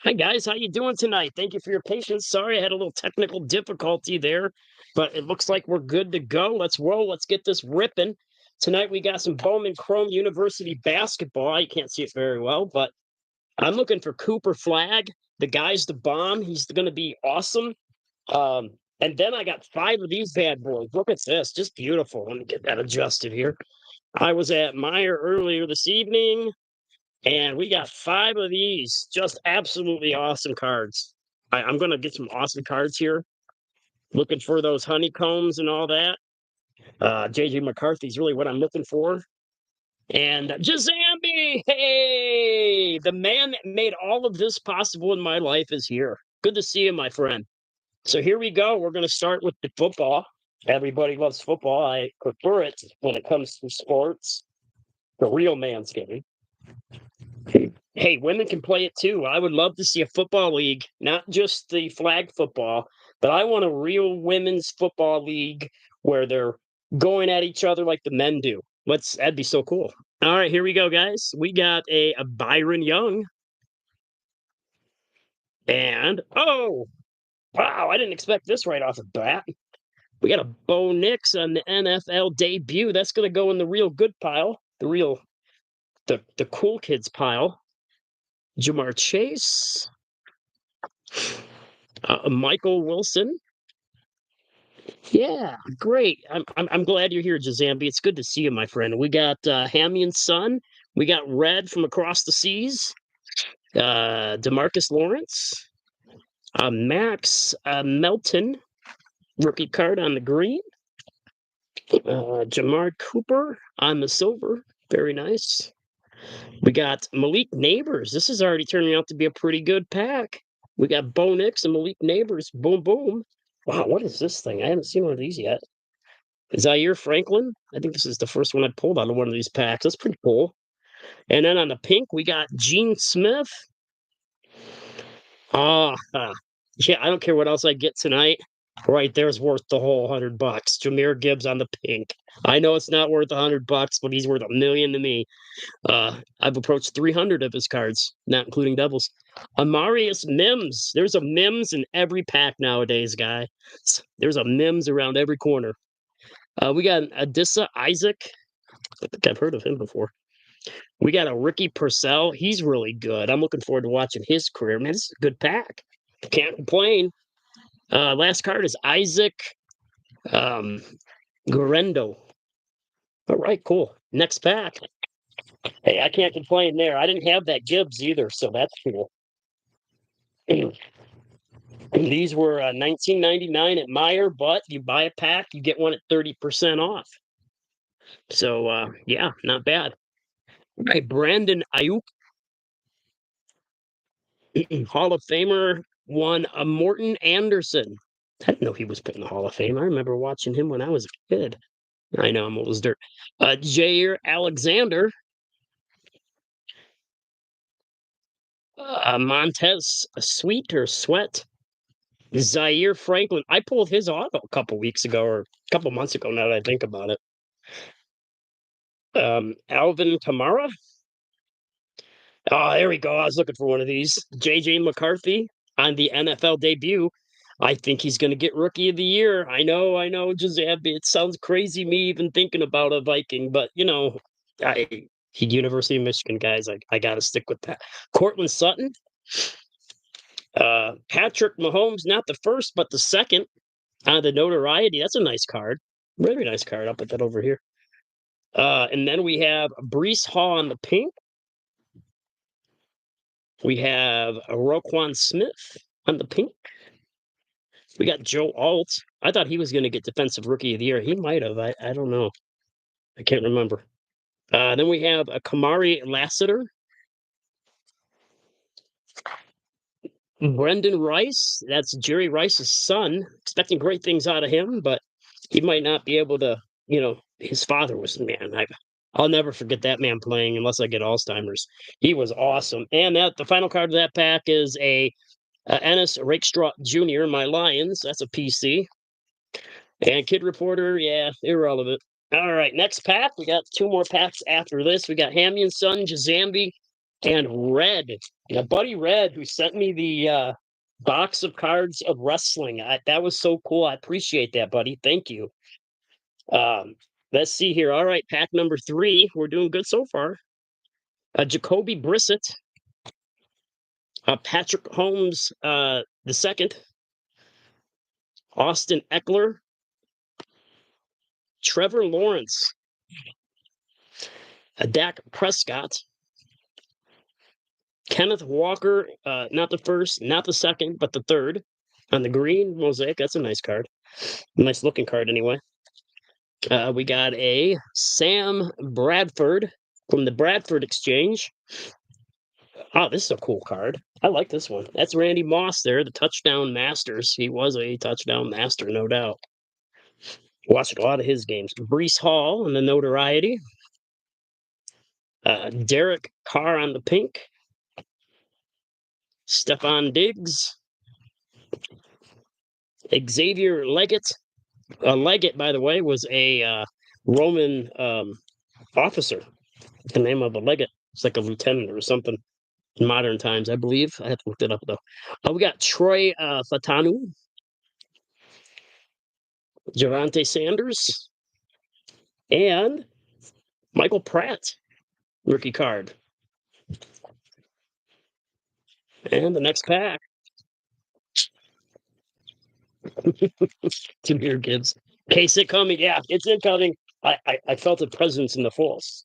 Hi guys, how you doing tonight? Thank you for your patience. Sorry I had a little technical difficulty there, but it looks like we're good to go. Let's roll. Let's get this ripping. Tonight we got some Bowman Chrome University basketball. You can't see it very well, but I'm looking for Cooper Flagg. The guy's the bomb. He's going to be awesome. Um, and then I got five of these bad boys. Look at this, just beautiful. Let me get that adjusted here. I was at Meyer earlier this evening. And we got five of these, just absolutely awesome cards. I'm going to get some awesome cards here. Looking for those honeycombs and all that. JJ McCarthy is really what I'm looking for. And Jazambi, hey, the man that made all of this possible in my life is here. Good to see you, my friend. So here we go. We're going to start with the football. Everybody loves football. I prefer it when it comes to sports. The real man's game. Hey, women can play it too. I would love to see a football league, not just the flag football, but I want a real women's football league where they're going at each other like the men do. That'd be so cool. All right, here we go, guys. We got a Byron Young. And oh, wow, I didn't expect this right off the bat. We got a Bo Nix on the NFL debut. That's gonna go in the real good pile, the cool kids pile. Jamar Chase, Michael Wilson. Yeah, great. I'm glad you're here, Jazambi. It's good to see you, my friend. We got Hammy and Son. We got Red from across the seas. Demarcus Lawrence. Max Melton, rookie card on the green. Jamar Cooper on the silver. Very nice. We got Malik Neighbors. This is already turning out to be a pretty good pack. We got Bo Nix and Malik Neighbors. Boom, boom. Wow, what is this thing? I haven't seen one of these yet. Zaire Franklin. I think this is the first one I pulled out of one of these packs. That's pretty cool. And then on the pink, we got Gene Smith. Ah, yeah, I don't care what else I get tonight. Right there's worth the whole $100. Jameer Gibbs on the pink. I know it's not worth $100, but he's worth $1 million to me. I've approached 300 of his cards, not including doubles. Amarius Mims. There's a Mims in every pack nowadays, guy. There's a Mims around every corner. We got Adissa Isaac. I think I've heard of him before. We got a Ricky Purcell. He's really good. I'm looking forward to watching his career. Man, this is a good pack. Can't complain. Last card is Isaac Guerrendo. All right, cool. Next pack. Hey, I can't complain there. I didn't have that Gibbs either, so that's cool. These were $19.99 at Meyer, but you buy a pack, you get one at 30% off. So yeah, not bad. Right, Brandon Ayuk, Hall of Famer, won a Morton Anderson. I didn't know he was put in the Hall of Fame. I remember watching him when I was a kid. I know I'm old as dirt. Jair Alexander, Montez Sweet or Sweat, Zaire Franklin. I pulled his auto a couple weeks ago or a couple months ago. Now that I think about it. Alvin Kamara. Oh, there we go. I was looking for one of these. JJ McCarthy on the NFL debut. I think he's going to get Rookie of the Year. I know, Giuseppe. It sounds crazy me even thinking about a Viking, but University of Michigan guys, I got to stick with that. Cortland Sutton, Patrick Mahomes, not the first, but the second on the notoriety. That's a nice card. Very nice card. I'll put that over here. And then we have Brees Hall on the pink. We have Roquan Smith on the pink. We got Joe Alt. I thought he was going to get Defensive Rookie of the Year. He might have. I don't know. I can't remember. Then we have a Kamari Lassiter. Brendan Rice. That's Jerry Rice's son. Expecting great things out of him, but he might not be able to. His father was the man. I'll never forget that man playing unless I get Alzheimer's. He was awesome. And the final card of that pack is a Ennis Rakestraw Jr., my Lions. That's a PC. And Kid Reporter, yeah, irrelevant. All right, next pack. We got two more packs after this. We got Hammy and Son, Jazambi, And Red, my buddy Red, who sent me the box of cards of wrestling. That was so cool. I appreciate that, buddy. Thank you. Um, let's see here. All right, pack number 3. We're doing good so far. Jacoby Brissett, Patrick Holmes the second, Austin Eckler, Trevor Lawrence, Dak Prescott, Kenneth Walker, not the first, not the second, but the third on the green Mosaic. That's a nice card. Nice looking card, anyway. We got a Sam Bradford from the Bradford Exchange. Oh, this is a cool card. I like this one. That's Randy Moss there, the touchdown masters. He was a touchdown master, no doubt. Watched a lot of his games. Breece Hall and the notoriety. Derek Carr on the pink. Stephon Diggs. Xavier Leggett. Leggett, by the way, was a Roman officer. The name of a Leggett. It's like a lieutenant or something in modern times, I believe. I have to look that up, though. We got Troy Fatanu. Javonte Sanders. And Michael Pratt. Rookie card. And the next pack. Jameer Gibbs. Case it coming. Yeah, it's incoming. I felt a presence in the force.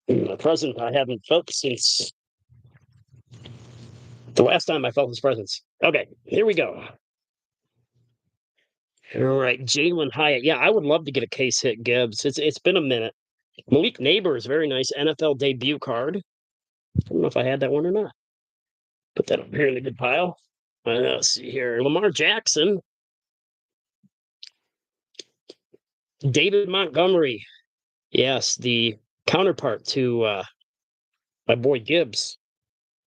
A presence I haven't felt since the last time I felt his presence. Okay, here we go. All right, Jalen Hyatt. Yeah, I would love to get a case hit Gibbs. It's been a minute. Malik Neighbors, very nice NFL debut card. I don't know if I had that one or not. Put that up here in the good pile. Let's see here. Lamar Jackson. David Montgomery. Yes, the counterpart to my boy Gibbs.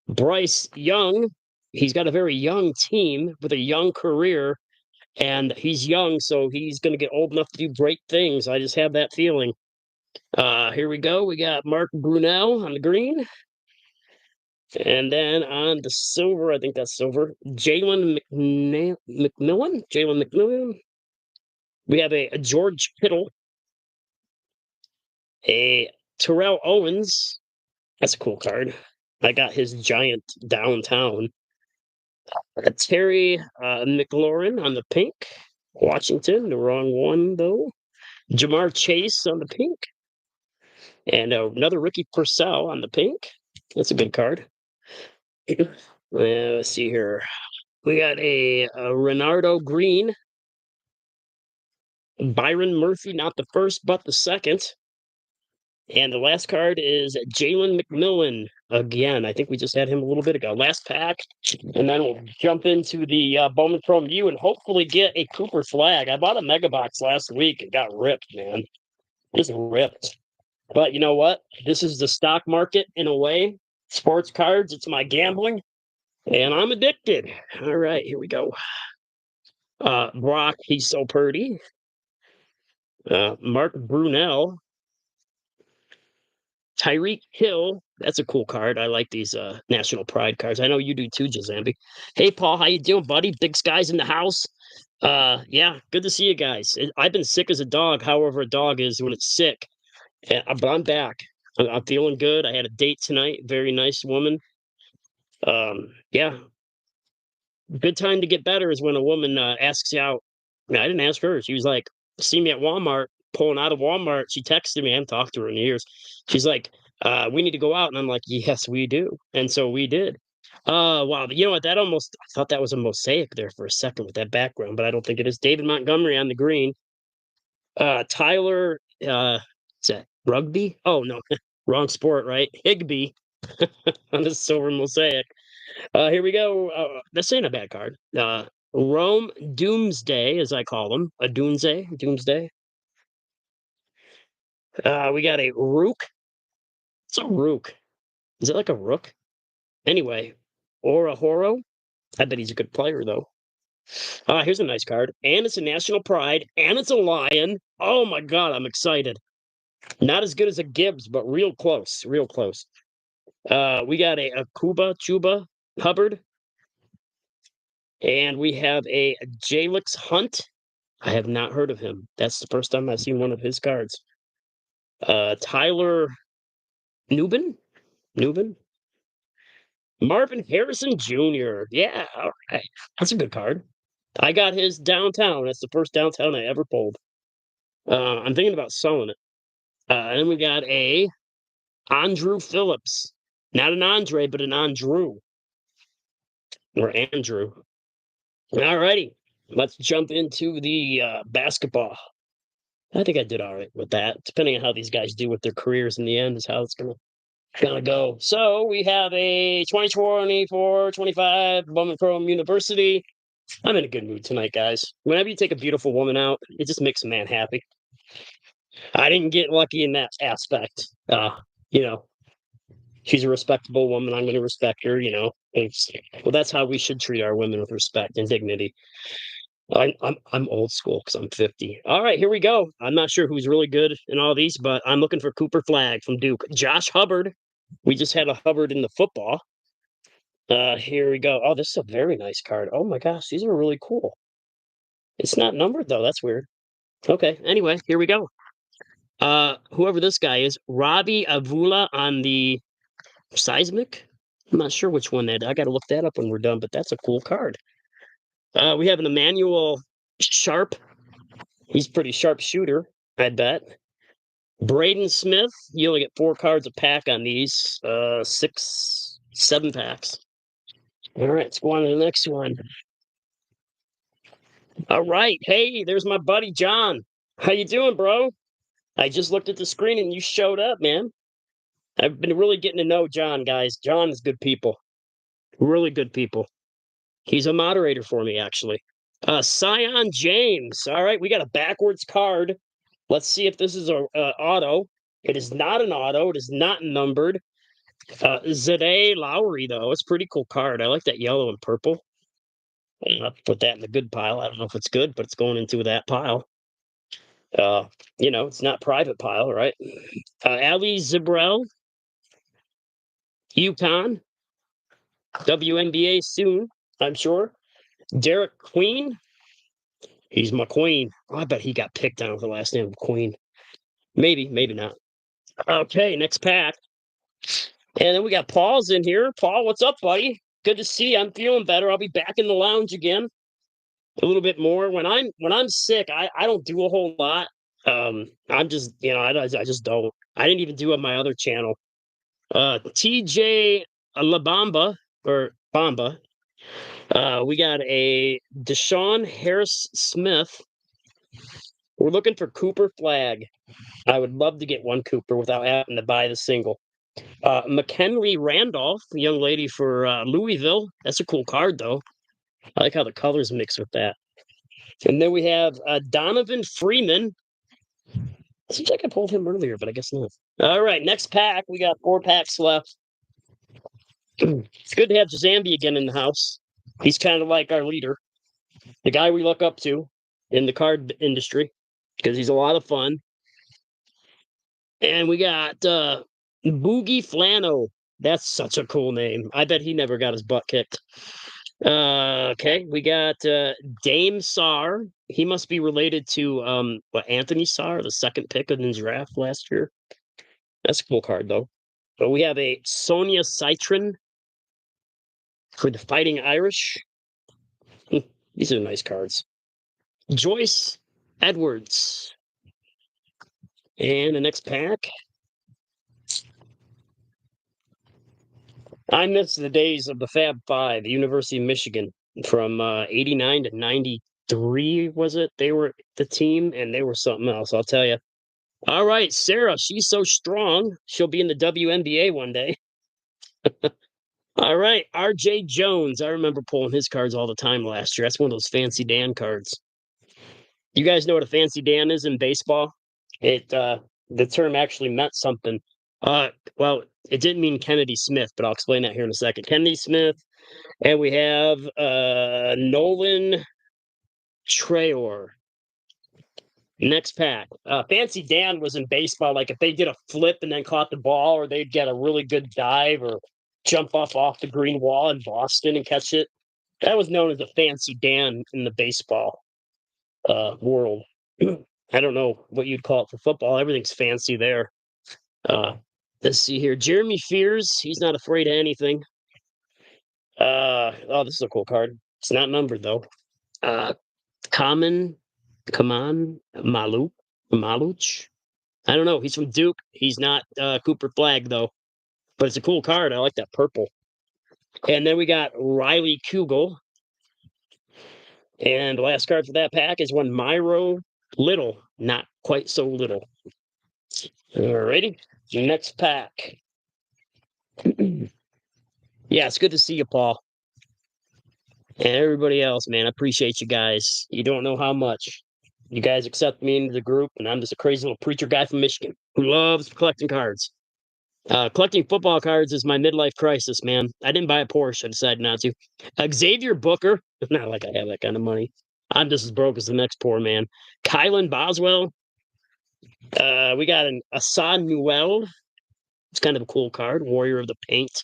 Bryce Young. He's got a very young team with a young career, and he's young, so he's going to get old enough to do great things. I just have that feeling. Here we go. We got Mark Brunell on the green. And then on the silver, I think that's silver, Jalen McMillan. Jalen McMillan. We have a George Kittle, a Terrell Owens. That's a cool card. I got his giant downtown. Terry McLaurin on the pink. Washington, the wrong one, though. Jamar Chase on the pink. And another Ricky Purcell on the pink. That's a good card. Let's see here. We got a Renardo Green. Byron Murphy, not the first, but the second. And the last card is Jalen McMillan again. I think we just had him a little bit ago. Last pack. And then we'll jump into the Bowman Chrome U and hopefully get a Cooper flag. I bought a mega box last week and got ripped, man. Just ripped. But you know what? This is the stock market in a way. Sports cards, it's my gambling. And I'm addicted. All right, here we go. Brock, he's so pretty. Mark Brunell. Tyreek Hill. That's a cool card. I like these National Pride cards. I know you do too, Jazambi. Hey, Paul, how you doing, buddy? Big Sky's in the house. Yeah, good to see you guys. I've been sick as a dog, however a dog is when it's sick. But I'm back. I'm feeling good. I had a date tonight. Very nice woman. Yeah. Good time to get better is when a woman asks you out. I didn't ask her. She was like, see me at Walmart, pulling out of Walmart. She texted me. I haven't talked to her in years. She's like, we need to go out. And I'm like, yes, we do. And so we did. Wow. You know what? I thought that was a Mosaic there for a second with that background, but I don't think it is. David Montgomery on the green. Tyler, is that Rugby? Oh, no. Wrong sport, right? Higby on the silver Mosaic. Here we go. This ain't a bad card. Rome Doomsday, as I call them. A Doomsday. We got a Rook. It's a Rook. Is it like a Rook? Anyway, or a Horo. I bet he's a good player, though. Here's a nice card. And it's a National Pride. And it's a Lion. Oh, my God. I'm excited. Not as good as a Gibbs, but real close. Real close. We got a Chuba Hubbard, and we have a Jalix Hunt. I have not heard of him. That's the first time I've seen one of his cards. Tyler Newbin, Newbin, Marvin Harrison Jr. Yeah, all right, that's a good card. I got his downtown. That's the first downtown I ever pulled. I'm thinking about selling it. And then we got a Andrew Phillips, not an Andre, but an Andrew or Andrew. All righty, let's jump into the basketball. I think I did all right with that. Depending on how these guys do with their careers in the end, is how it's gonna go. So we have a 2024-25 Bowman Chrome University. I'm in a good mood tonight, guys. Whenever you take a beautiful woman out, it just makes a man happy. I didn't get lucky in that aspect. You know, she's a respectable woman. I'm going to respect her. Well, that's how we should treat our women, with respect and dignity. I'm old school because I'm 50. All right, here we go. I'm not sure who's really good in all these, but I'm looking for Cooper Flagg from Duke. Josh Hubbard. We just had a Hubbard in the football. Here we go. Oh, this is a very nice card. Oh my gosh, these are really cool. It's not numbered though. That's weird. Okay. Anyway, here we go. Whoever this guy is, Robbie Avula on the Seismic. I'm not sure which one that. I got to look that up when we're done, but that's a cool card. We have an Emmanuel Sharp. He's pretty sharp shooter, I bet. Braden Smith. You only get 4 cards a pack on these. 6, 7 packs. All right, let's go on to the next one. All right, hey, there's my buddy John. How you doing, bro? I just looked at the screen and you showed up, man. I've been really getting to know John, guys. John is good people. Really good people. He's a moderator for me, actually. Sion James. All right, we got a backwards card. Let's see if this is a auto. It is not an auto. It is not numbered. Zade Lowry, though. It's a pretty cool card. I like that yellow and purple. I'll put that in the good pile. I don't know if it's good, but it's going into that pile. It's not private pile, right? Ali Zibrel, UConn, WNBA soon, I'm sure. Derek Queen, he's my queen. Oh, I bet he got picked on with the last name of Queen. Maybe, maybe not. Okay, next pack. And then we got Paul's in here. Paul, what's up, buddy? Good to see you. I'm feeling better. I'll be back in the lounge again a little bit more. When I'm sick, I don't do a whole lot. I'm just, I just don't. I didn't even do it on my other channel. TJ Labamba or Bamba. We got a Deshaun Harris Smith. We're looking for Cooper Flagg. I would love to get one Cooper without having to buy the single. McKinley Randolph, the young lady for Louisville. That's a cool card, though. I like how the colors mix with that. And then we have Donovan Freeman. Seems like I pulled him earlier, but I guess not. All right, next pack. We got 4 packs left. It's good to have Zambi again in the house. He's kind of like our leader, the guy we look up to in the card industry, because he's a lot of fun. And we got Boogie Flano. That's such a cool name. I bet he never got his butt kicked. Okay, we got Dame Sarr. He must be related to Anthony Sarr, the second pick in the draft last year. That's a cool card, though. But we have a Sonia Citron for the Fighting Irish. These are nice cards. Joyce Edwards. And the next pack. I miss the days of the Fab Five, the University of Michigan, from 89 to 93, was it? They were the team, and they were something else, I'll tell you. All right, Sarah, she's so strong, she'll be in the WNBA one day. All right, R.J. Jones. I remember pulling his cards all the time last year. That's one of those Fancy Dan cards. You guys know what a Fancy Dan is in baseball? The term actually meant something. Well, it didn't mean Kennedy Smith, but I'll explain that here in a second. Kennedy Smith, and we have Nolan Trayor. Next pack. Fancy Dan was in baseball. Like if they did a flip and then caught the ball, or they'd get a really good dive or jump off the green wall in Boston and catch it. That was known as a Fancy Dan in the baseball world. I don't know what you'd call it for football. Everything's fancy there. Let's see here. Jeremy Fears. He's not afraid of anything. Oh, this is a cool card. It's not numbered though. Come on, Maluch. I don't know. He's from Duke. He's not Cooper Flagg though, but it's a cool card. I like that purple. And then we got Riley Kugel. And the last card for that pack is one Myro Little, not quite so little. Alrighty, next pack. Yeah, it's good to see you, Paul. And everybody else, man, I appreciate you guys. You don't know how much. You guys accept me into the group, and I'm just a crazy little preacher guy from Michigan who loves collecting cards. Collecting football cards is my midlife crisis, man. I didn't buy a Porsche. I decided not to. Xavier Booker. Not like I have that kind of money. I'm just as broke as the next poor man. Kylan Boswell. We got an Asan Newell. It's kind of a cool card. Warrior of the Paint.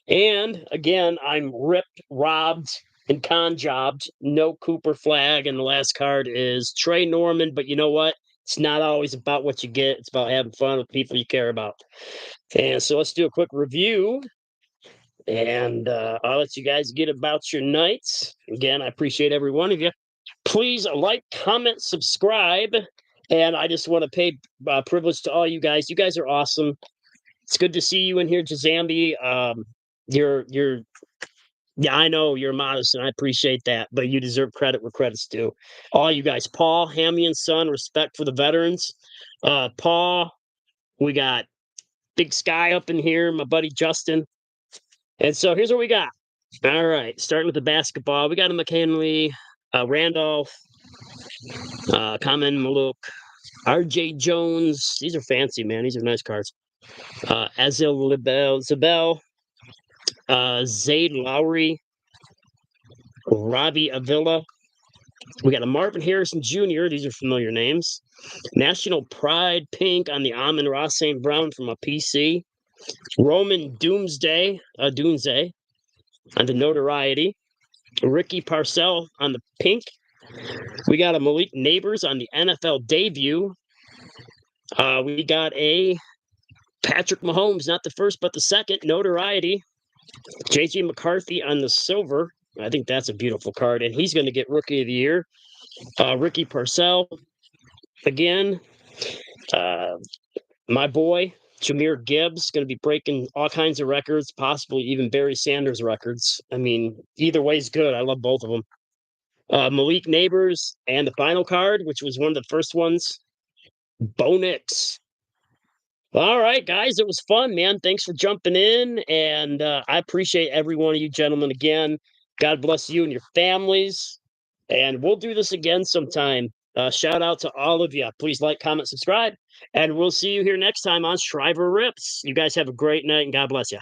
And again, I'm ripped, robbed, and con jobbed. No Cooper Flagg. And the last card is Trey Norman. But you know what? It's not always about what you get. It's about having fun with people you care about. And so let's do a quick review. And I'll let you guys get about your nights. Again, I appreciate every one of you. Please like, comment, subscribe. And I just want to pay privilege to all you guys. You guys are awesome. It's good to see you in here, Jazambi. Yeah, I know you're modest, and I appreciate that, but you deserve credit where credit's due. All you guys, Paul, Hammy and Son, respect for the veterans. Paul, we got Big Sky up in here, my buddy Justin. And so here's what we got. All right, starting with the basketball, we got a McKinley, Randolph, Kamen Maluk, RJ Jones. These are fancy, man. These are nice cards. Azil Zabel, Zayd Lowry, Robbie Avila. We got a Marvin Harrison Jr. These are familiar names. National Pride Pink on the Amon-Ra St. Brown from a PC. Roman Doomsday on the Notoriety. Ricky Parcell on the pink. We got a Malik Neighbors on the NFL debut. We got a Patrick Mahomes, not the first but the second, Notoriety. JJ McCarthy on the silver. I think that's a beautiful card, and he's going to get Rookie of the Year. Ricky Parcell again. My boy Jahmyr Gibbs going to be breaking all kinds of records, possibly even Barry Sanders records. I mean, either way is good. I love both of them. Malik Neighbors, and the final card, which was one of the first ones, Bonix. All right, guys, it was fun, man. Thanks for jumping in, and I appreciate every one of you gentlemen again. God bless you and your families, and we'll do this again sometime. Shout out to all of you. Please like, comment, subscribe, and we'll see you here next time on Shriver Rips. You guys have a great night, and God bless you.